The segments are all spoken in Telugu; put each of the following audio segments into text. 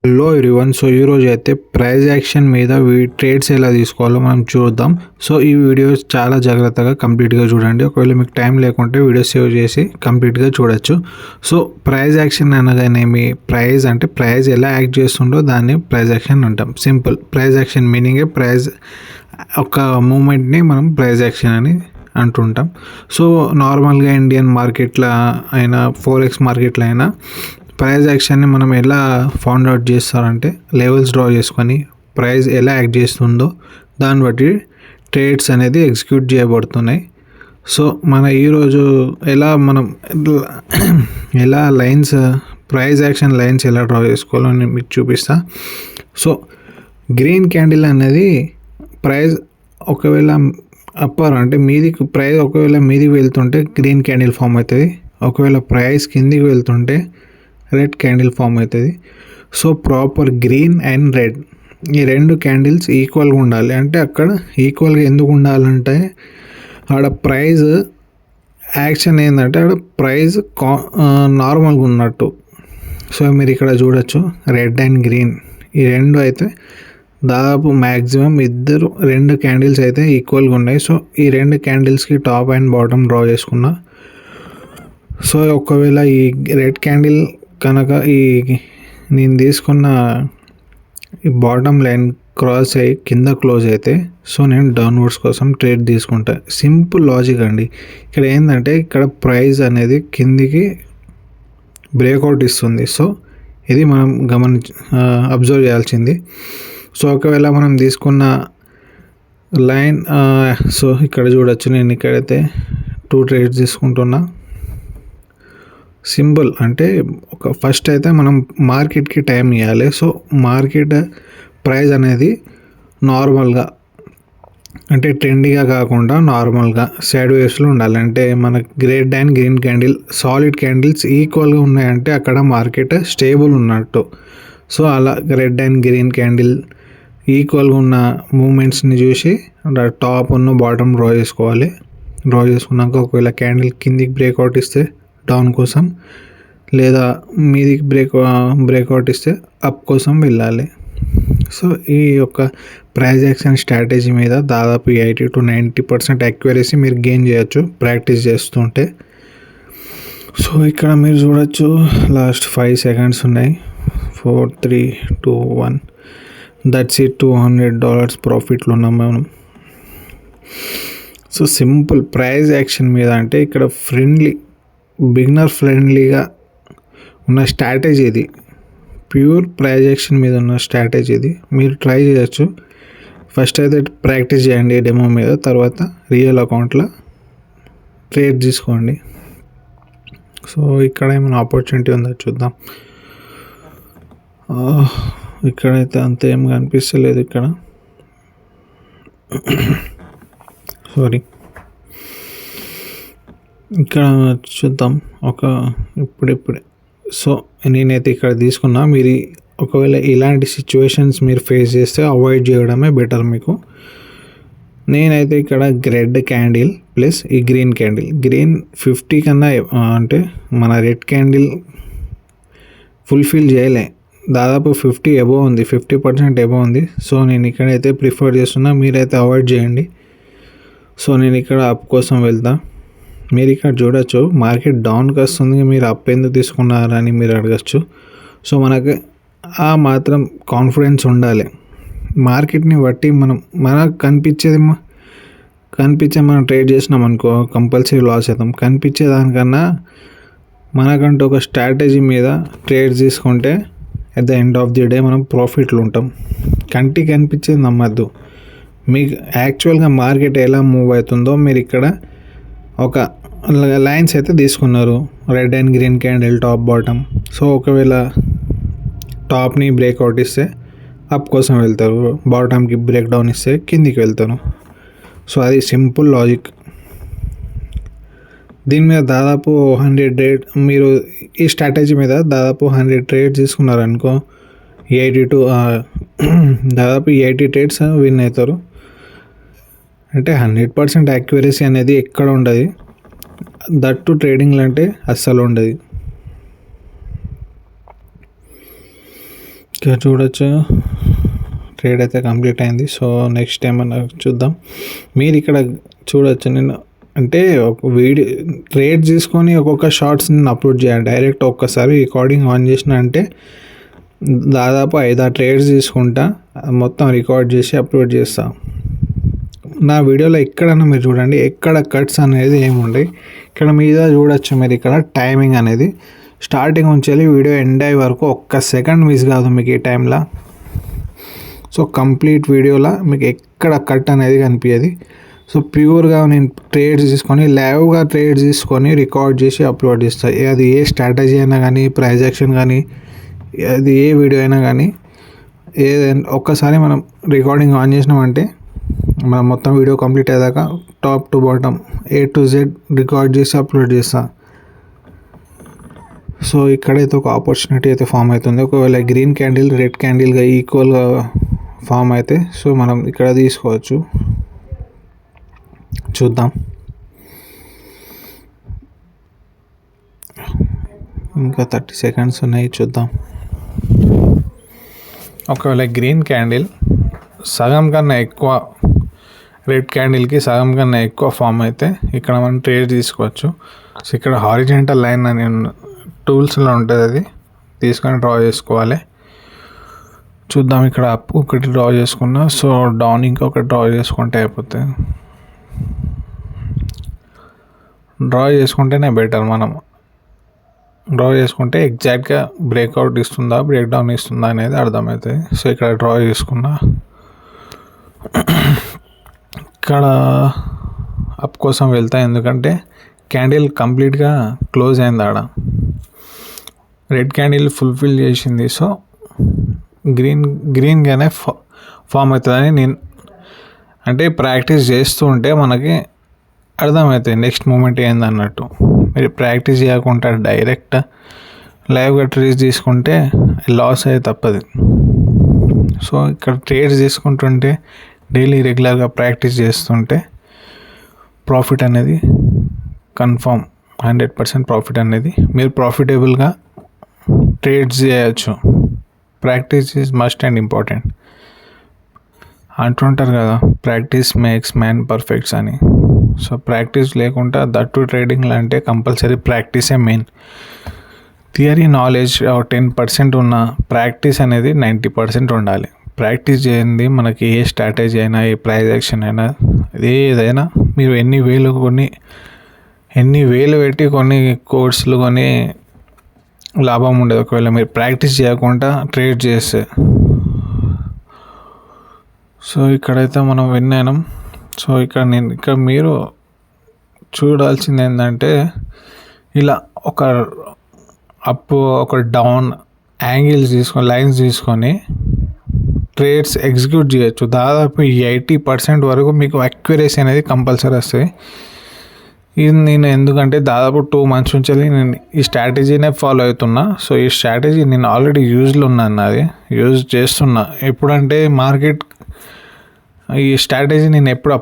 Hello everyone. సో ఈరోజు అయితే ప్రైస్ యాక్షన్ మీద ట్రేడ్స్ ఎలా తీసుకోవాలో మనం చూద్దాం. సో ఈ వీడియో చాలా జాగ్రత్తగా కంప్లీట్గా చూడండి. ఒకవేళ మీకు టైం లేకుంటే వీడియో సేవ్ చేసి కంప్లీట్గా చూడొచ్చు. సో ప్రైస్ యాక్షన్ అనగానేమి, ప్రైస్ అంటే ప్రైస్ ఎలా యాక్ట్ చేస్తుండో దాన్ని ప్రైస్ యాక్షన్ అంటాం. సింపుల్. ప్రైస్ యాక్షన్ మీనింగే ప్రైస్ ఒక మూమెంట్ని మనం ప్రైస్ యాక్షన్ అని అంటుంటాం. సో నార్మల్గా ఇండియన్ మార్కెట్లో అయినా ఫోరెక్స్ మార్కెట్లో అయినా ప్రైస్ యాక్షన్ని మనం ఎలా ఫౌండ్ అవుట్ చేస్తారంటే లెవెల్స్ డ్రా చేసుకొని ప్రైస్ ఎలా యాక్ట్ చేస్తుందో దాన్ని బట్టి ట్రేడ్స్ అనేది ఎగ్జిక్యూట్ చేయబడుతున్నాయి. సో మన ఈరోజు ఎలా లైన్స్ ప్రైస్ యాక్షన్ లైన్స్ ఎలా డ్రా చేసుకోవాలో నేను మీకు చూపిస్తా. సో గ్రీన్ క్యాండిల్ అనేది ప్రైస్ ఒకవేళ అప్పర్ అంటే మీదికి ప్రైస్ ఒకవేళ మీదికి వెళ్తుంటే గ్రీన్ క్యాండిల్ ఫామ్ అవుతుంది. ఒకవేళ ప్రైస్ కిందికి వెళ్తుంటే రెడ్ క్యాండిల్ ఫామ్ అవుతుంది. So proper green and red ఈ రెండు క్యాండిల్స్ ఈక్వల్గా ఉండాలి. అంటే అక్కడ ఈక్వల్గా ఎందుకు ఉండాలంటే ఆడ ప్రైస్ యాక్షన్ ఏంటంటే ఆడ ప్రైస్ నార్మల్గా ఉన్నట్టు. సో మీరు ఇక్కడ చూడొచ్చు రెడ్ అండ్ గ్రీన్ ఈ రెండు అయితే దాదాపు మ్యాక్సిమం రెండు క్యాండిల్స్ అయితే ఈక్వల్గా ఉన్నాయి. సో ఈ రెండు క్యాండిల్స్కి టాప్ అండ్ బాటమ్ డ్రా చేసుకున్నా. సో ఒకవేళ ఈ రెడ్ క్యాండిల్ కనుక నేను తీసుకున్న ఈ బాటమ్ లైన్ క్రాస్ అయ్యి కింద క్లోజ్ అయితే సో నేను డౌన్వర్డ్స్ కోసం ట్రేడ్ తీసుకుంటా. సింపుల్ లాజిక్ అండి. ఇక్కడ ఏంటంటే ఇక్కడ ప్రైస్ అనేది కిందికి బ్రేక్అవుట్ ఇస్తుంది. సో ఇది మనం అబ్జర్వ్ చేయాల్సింది. సో ఒకవేళ మనం తీసుకున్న లైన్ సో ఇక్కడ చూడొచ్చు, నేను ఇక్కడైతే 2 ట్రేడ్స్ తీసుకుంటున్నా. సింపుల్ అంటే ఫస్ట్ అయితే మనం మార్కెట్కి టైం ఇవ్వాలి. సో మార్కెట్ ప్రైస్ అనేది నార్మల్గా అంటే ట్రెండీగా కాకుండా నార్మల్గా సైడ్ వేస్లో ఉండాలి. అంటే మన red and green candle solid candles ఈక్వల్గా ఉన్నాయంటే అక్కడ మార్కెట్ స్టేబుల్ ఉన్నట్టు. సో అలా రెడ్ అండ్ గ్రీన్ క్యాండిల్ ఈక్వల్గా ఉన్న మూమెంట్స్ని చూసి టాప్ ఉన్న బాటమ్ డ్రా చేసుకోవాలి. డ్రా చేసుకున్నాక ఒకవేళ క్యాండిల్ కిందికి బ్రేక్అవుట్ ఇస్తే డౌన్ కోసం, లేదా మీదికి బ్రేక్అవుట్ ఇస్తే అప్ కోసం వెళ్ళాలి. సో ఈ యొక్క ప్రైస్ యాక్షన్ స్ట్రాటజీ మీద దాదాపు 80 to 90% యాక్యురసీ మీరు గెయిన్ చేయొచ్చు ప్రాక్టీస్ చేస్తుంటే. సో ఇక్కడ మీరు చూడొచ్చు లాస్ట్ 5 seconds ఉన్నాయి. 4 3 2 1 దట్స్ ఇట్. $200 ప్రాఫిట్లో ఉన్నాం మనం. సో సింపుల్ ప్రైస్ యాక్షన్ మీద అంటే ఇక్కడ బిగినర్ ఫ్రెండ్లీగా ఉన్న స్ట్రాటజీ ఇది. ప్యూర్ ప్రైస్ యాక్షన్ మీద ఉన్న స్ట్రాటజీ ఇది. మీరు ట్రై చేయొచ్చు. ఫస్ట్ అయితే ప్రాక్టీస్ చేయండి డెమో మీద, తర్వాత రియల్ అకౌంట్లో ట్రేడ్ తీసుకోండి. సో ఇక్కడ ఏమైనా ఆపర్చునిటీ ఉందో చూద్దాం. ఇక్కడైతే అంత ఏం కనిపిస్తలేదు. ఇక్కడ చూద్దాం ఇప్పుడే. సో నేనైతే ఇక్కడ తీసుకున్నా. మీరు ఒకవేళ ఇలాంటి సిచ్యువేషన్స్ మీరు ఫేస్ చేస్తే అవాయిడ్ చేయడమే బెటర్ మీకు. నేనైతే ఇక్కడ రెడ్ క్యాండిల్ ప్లస్ ఈ గ్రీన్ క్యాండిల్, గ్రీన్ 50 కన్నా అంటే మన రెడ్ క్యాండిల్ ఫుల్ఫిల్ చేయలే, దాదాపు 50 అబోవ్ ఉంది, 50% అబోవ్ ఉంది. సో నేను ఇక్కడైతే ప్రిఫర్ చేస్తున్నా, మీరైతే అవాయిడ్ చేయండి. సో నేను ఇక్కడ అప్ కోసం వెళ్తా. మీరు ఇక్కడ చూడొచ్చు మార్కెట్ డౌన్కి వస్తుంది, మీరు అప్ ఎందుకు తీసుకున్నారని మీరు అడగచ్చు. సో మనకు ఆ మాత్రం కాన్ఫిడెన్స్ ఉండాలి. మార్కెట్ని బట్టి మనకు కనిపించే మనం ట్రేడ్ చేసినాం అనుకో కంపల్సరీ లాస్ అవుతాం. కనిపించే దానికన్నా మనకంటూ ఒక స్ట్రాటజీ మీద ట్రేడ్ తీసుకుంటే at the end of the day మనం ప్రాఫిట్లు ఉంటాం. కంటికి కనిపించేది నమ్మద్దు. మీకు యాక్చువల్గా మార్కెట్ ఎలా మూవ్ అవుతుందో మీరు ఇక్కడ ఒక లైన్స్ అయితే తీసుకున్నారు, red and green candle top bottom. So ఒకవేళ టాప్ని బ్రేక్అవుట్ ఇస్తే అప్ కోసం వెళ్తారు, బాటమ్కి బ్రేక్ డౌన్ ఇస్తే కిందికి వెళ్తారు. సో అది సింపుల్ లాజిక్. దీని మీద దాదాపు 100 మీరు ఈ స్ట్రాటజీ మీద దాదాపు 100 ట్రేడ్స్ తీసుకున్నారనుకో దాదాపు 80 ట్రేడ్స్ విన్ అవుతారు. అంటే 100% యాక్యురసీ అనేది ఎక్కడ ఉండదు. దట్టు ట్రేడింగ్లు అంటే అస్సలు ఉండదు. ఇక్కడ చూడొచ్చు ట్రేడ్ అయితే కంప్లీట్ అయింది. సో నెక్స్ట్ ఏమన్నా చూద్దాం. మీరు ఇక్కడ చూడొచ్చు, నేను అంటే ఒక వీడియో ట్రేడ్ తీసుకొని ఒక్కొక్క షార్ట్స్ నేను అప్లోడ్ చేయాలి. డైరెక్ట్ ఒక్కసారి రికార్డింగ్ ఆన్ చేసిన అంటే దాదాపు 5-6 ట్రేడ్స్ తీసుకుంటా, మొత్తం రికార్డ్ చేసి అప్లోడ్ చేస్తా. నా వీడియోలో ఎక్కడన్నా మీరు చూడండి, ఎక్కడ కట్స్ అనేది ఏముండే. ఇక్కడ మీద చూడొచ్చు మీరు, ఇక్కడ టైమింగ్ అనేది స్టార్టింగ్ నుంచి వెళ్ళి వీడియో ఎండ్ అయ్యే వరకు ఒక్క సెకండ్ మిస్ కాదు మీకు ఈ టైంలో. సో కంప్లీట్ వీడియోలో మీకు ఎక్కడ కట్ అనేది కనిపించేది. సో ప్యూర్గా నేను ట్రేడ్స్ తీసుకొని లైవ్గా ట్రేడ్స్ తీసుకొని రికార్డ్ చేసి అప్లోడ్ చేస్తాను. అది ఏ స్ట్రాటజీ అయినా కానీ, ప్రైజ్ యాక్షన్ కానీ, అది ఏ వీడియో అయినా కానీ, ఏదైనా ఒక్కసారి మనం రికార్డింగ్ ఆన్ చేసినామంటే మనం మొత్తం వీడియో కంప్లీట్ అయ్యేదాకా top to bottom A to Z record చేసి అప్లోడ్ చేస్తాను. సో ఇక్కడైతే ఒక ఆపర్చునిటీ అయితే ఫామ్ అవుతుంది. ఒకవేళ గ్రీన్ క్యాండిల్ రెడ్ క్యాండిల్గా ఈక్వల్గా ఫామ్ అయితే సో మనం ఇక్కడ తీసుకోవచ్చు. చూద్దాం, ఇంకా 30 సెకండ్స్ ఉన్నాయి, చూద్దాం. ఒకవేళ గ్రీన్ క్యాండిల్ సగం కన్నా ఎక్కువ రెడ్ క్యాండిల్కి సగం కన్నా ఎక్కువ ఫామ్ అయితే ఇక్కడ మనం ట్రేడ్ తీసుకోవచ్చు. సో ఇక్కడ హారిజెంటల్ లైన్ అని టూల్స్లో ఉంటుంది, అది తీసుకొని డ్రా చేసుకోవాలి. చూద్దాం, ఇక్కడ అప్ ఒకటి డ్రా చేసుకున్నా, సో డౌన్ ఇంకొకటి డ్రా చేసుకుంటే అయిపోతుంది. డ్రా చేసుకుంటేనే బెటర్. మనం డ్రా చేసుకుంటే ఎగ్జాక్ట్గా బ్రేక్అవుట్ ఇస్తుందా బ్రేక్ డౌన్ ఇస్తుందా అనేది అర్థమవుతుంది. సో ఇక్కడ డ్రా చేసుకున్నా, ఇక్కడ అప్ కోసం వెళ్తా, ఎందుకంటే క్యాండిల్ కంప్లీట్గా క్లోజ్ అయింది ఆడ, రెడ్ క్యాండిల్ ఫుల్ఫిల్ చేసింది. సో గ్రీన్గానే ఫామ్ అవుతుందని నేను అంటే ప్రాక్టీస్ చేస్తూ ఉంటే మనకి అర్థమవుతుంది నెక్స్ట్ మూమెంట్ ఏంది అన్నట్టు. మీరు ప్రాక్టీస్ చేయకుండా డైరెక్ట్ లైవ్గా ట్రేడ్స్ తీసుకుంటే లాస్ అయితే తప్పదు. సో ఇక్కడ ట్రేడ్స్ తీసుకుంటుంటే డైలీ రెగ్యులర్గా ప్రాక్టీస్ చేస్తుంటే ప్రాఫిట్ అనేది కన్ఫామ్, 100% ప్రాఫిట్ అనేది మీరు ప్రాఫిటబుల్గా ట్రేడ్స్ చేయవచ్చు. Practice is must and important అంటుంటారు కదా, ప్రాక్టీస్ మేక్స్ మ్యాన్ పర్ఫెక్ట్స్ అని. సో ప్రాక్టీస్ లేకుండా దట్టు ట్రేడింగ్లో అంటే కంపల్సరీ ప్రాక్టీసే మెయిన్. థియరీ నాలెడ్జ్ 10% ఉన్న ప్రాక్టీస్ అనేది 90% ఉండాలి. ప్రాక్టీస్ చేయండి మనకి ఏ స్ట్రాటజీ అయినా, ఏ ప్రైజ్ యాక్షన్ అయినా, ఏదైనా మీరు ఎన్ని వేలు పెట్టి కొన్ని కోర్సులు కొని లాభం ఉండదు ఒకవేళ మీరు ప్రాక్టీస్ చేయకుండా ట్రేడ్ చేస్తే. సో ఇక్కడైతే మనం విన్ అయినాం. సో ఇక్కడ మీరు చూడాల్సింది ఏంటంటే ఇలా ఒక అప్ ఒక డౌన్ యాంగిల్స్ తీసుకొని లైన్స్ తీసుకొని ట్రేడ్స్ ఎగ్జిక్యూట్ చేయొచ్చు. దాదాపు 80% వరకు మీకు అక్యురసీ అనేది కంపల్సరీ వస్తుంది. ఇది నేను ఎందుకంటే దాదాపు 2 months నుంచి నేను ఈ స్ట్రాటజీనే ఫాలో అవుతున్నా. సో ఈ స్ట్రాటజీ నేను ఆల్రెడీ యూజ్లో ఉన్నాను, అది యూజ్ చేస్తున్నా. ఎప్పుడంటే మార్కెట్ ఈ స్ట్రాటజీ నేను ఎప్పుడు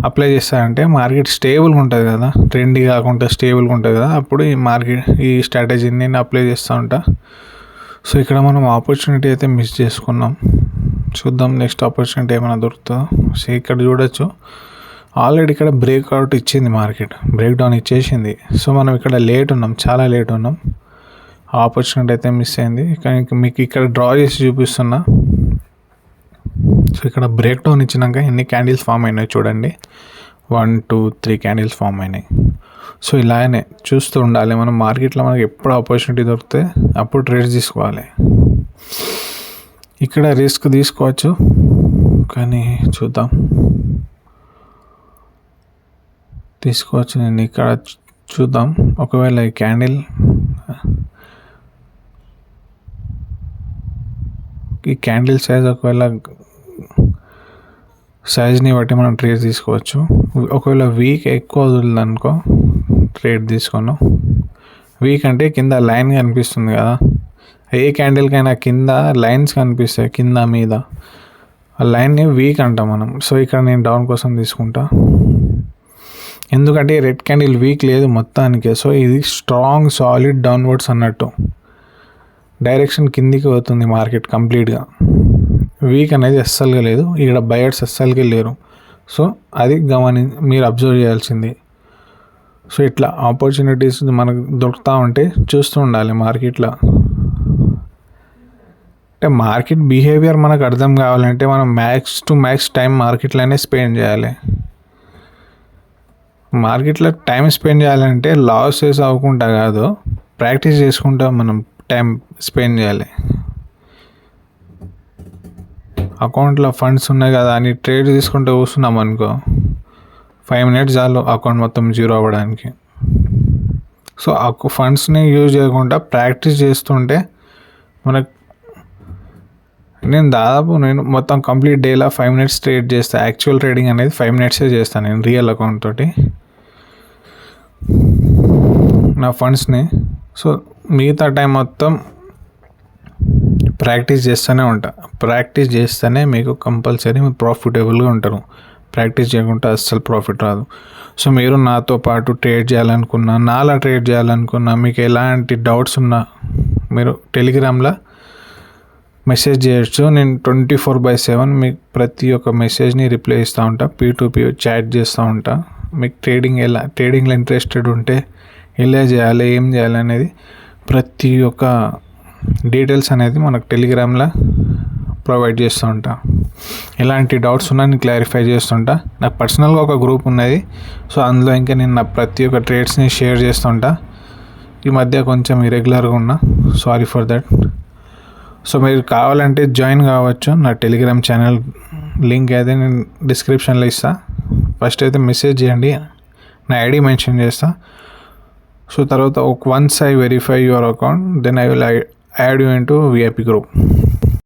అప్లై చేస్తానంటే మార్కెట్ స్టేబుల్గా ఉంటుంది కదా, ట్రెండీ కాకుండా స్టేబుల్గా ఉంటుంది కదా, అప్పుడు ఈ స్ట్రాటజీని నేను అప్లై చేస్తూ ఉంటా. సో ఇక్కడ మనం ఆపర్చునిటీ అయితే మిస్ చేసుకున్నాం. చూద్దాం నెక్స్ట్ ఆపర్చునిటీ ఏమైనా దొరుకుతుందో. సో ఇక్కడ చూడొచ్చు ఆల్రెడీ ఇక్కడ బ్రేక్అవుట్ ఇచ్చింది, మార్కెట్ బ్రేక్ డౌన్ ఇచ్చేసింది. సో మనం ఇక్కడ చాలా లేట్ ఉన్నాం. ఆపర్చునిటీ అయితే మిస్ అయింది. కానీ మీకు ఇక్కడ డ్రా చేసి చూపిస్తున్నా. సో ఇక్కడ బ్రేక్ డౌన్ ఇచ్చినాక ఎన్ని క్యాండిల్స్ ఫామ్ అయినాయి చూడండి, 1 2 3 క్యాండిల్స్ ఫామ్ అయినాయి. సో ఇలానే చూస్తూ ఉండాలి మనం. మార్కెట్లో మనకి ఎప్పుడు ఆపర్చునిటీ దొరికితే అప్పుడు ట్రేడ్స్ తీసుకోవాలి. ఇక్కడ రిస్క్ తీసుకోవచ్చు, కానీ చూద్దాం, తీసుకోవచ్చు. నేను ఇక్కడ చూద్దాం, ఒకవేళ ఈ క్యాండిల్ సైజ్ ఒకవేళ సైజ్ని బట్టి మనం ట్రేడ్ తీసుకోవచ్చు. ఒకవేళ వీక్ ఎక్కువ వదులుదనుకో ట్రేడ్ తీసుకోను. వీక్ అంటే కింద లైన్ కనిపిస్తుంది కదా, ఏ క్యాండిల్కైనా కింద లైన్స్ కనిపిస్తాయి కింద మీద, ఆ లైన్ని వీక్ అంటాం మనం. సో ఇక్కడ నేను డౌన్ కోసం తీసుకుంటా, ఎందుకంటే రెడ్ క్యాండిల్ వీక్ లేదు మొత్తానికి. సో ఇది స్ట్రాంగ్ సాలిడ్ డౌన్వర్డ్స్ అన్నట్టు. డైరెక్షన్ కిందికి పోతుంది మార్కెట్ కంప్లీట్గా. వీక్ అనేది అస్సలుగా లేదు, ఇక్కడ బయర్స్ అస్సలుగా లేరు. సో అది మీరు అబ్జర్వ్ చేయాల్సింది. సో ఇట్లా ఆపర్చునిటీస్ మనకు దొరుకుతూ ఉంటే చూస్తూ ఉండాలి మార్కెట్లో. అంటే మార్కెట్ బిహేవియర్ మనకు అర్థం కావాలంటే మనం మ్యాక్స్ టు మ్యాక్స్ టైం మార్కెట్లోనే స్పెండ్ చేయాలి. మార్కెట్లో టైం స్పెండ్ చేయాలంటే లాసెస్ అవ్వకుండా కాదు, ప్రాక్టీస్ చేసుకుంటా మనం టైం స్పెండ్ చేయాలి. అకౌంట్లో ఫండ్స్ ఉన్నాయి కదా అని ట్రేడ్ తీసుకుంటూ కూర్చున్నాం అనుకో, 5 minutes చాలు అకౌంట్ మొత్తం జీరో అవ్వడానికి. సో ఆ ఫండ్స్ని యూజ్ చేయకుండా ప్రాక్టీస్ చేస్తుంటే మనకు నేను మొత్తం కంప్లీట్ డేలో 5 minutes ట్రేడ్ చేస్తాను. యాక్చువల్ ట్రేడింగ్ అనేది 5 minutes చేస్తాను నేను రియల్ అకౌంట్ తోటి నా ఫండ్స్ని. సో మిగతా టైం మొత్తం ప్రాక్టీస్ చేస్తేనే మీకు కంపల్సరీ మీరు ప్రాఫిటబుల్గా ఉంటారు. ప్రాక్టీస్ చేయకుండా అస్సలు ప్రాఫిట్ రాదు. సో మీరు నాతో పాటు ట్రేడ్ చేయాలనుకున్నా మీకు ఎలాంటి డౌట్స్ ఉన్నా మీరు టెలిగ్రామ్లో మెసేజ్ చేయొచ్చు. నేను 24/7 మీకు ప్రతి ఒక్క మెసేజ్ని రిప్లై ఇస్తూ ఉంటా, P2P చాట్ చేస్తూ ఉంటా. మీకు ట్రేడింగ్లో ఇంట్రెస్టెడ్ ఉంటే ఎలా చేయాలి, ఏం చేయాలి అనేది ప్రతి ఒక్క డీటెయిల్స్ అనేది మనకు టెలిగ్రామ్లో ప్రొవైడ్ చేస్తూ ఉంటా. ఎలాంటి డౌట్స్ ఉన్నా నేను క్లారిఫై చేస్తుంటా. నాకు పర్సనల్గా ఒక గ్రూప్ ఉన్నది. సో అందులో ఇంకా నేను నా ప్రతి ఒక్క ట్రేడ్స్ని షేర్ చేస్తుంటా. ఈ మధ్య కొంచెం ఇరెగ్యులర్గా ఉన్నా, సారీ ఫర్ దట్. సో మీరు కావాలంటే జాయిన్ కావచ్చు. నా టెలిగ్రామ్ ఛానల్ లింక్ అయితే నేను డిస్క్రిప్షన్లో ఇస్తాను. ఫస్ట్ అయితే మెసేజ్ చేయండి, నా ఐడి మెన్షన్ చేస్తా. సో తర్వాత once I verify your account then I will add you into VIP group.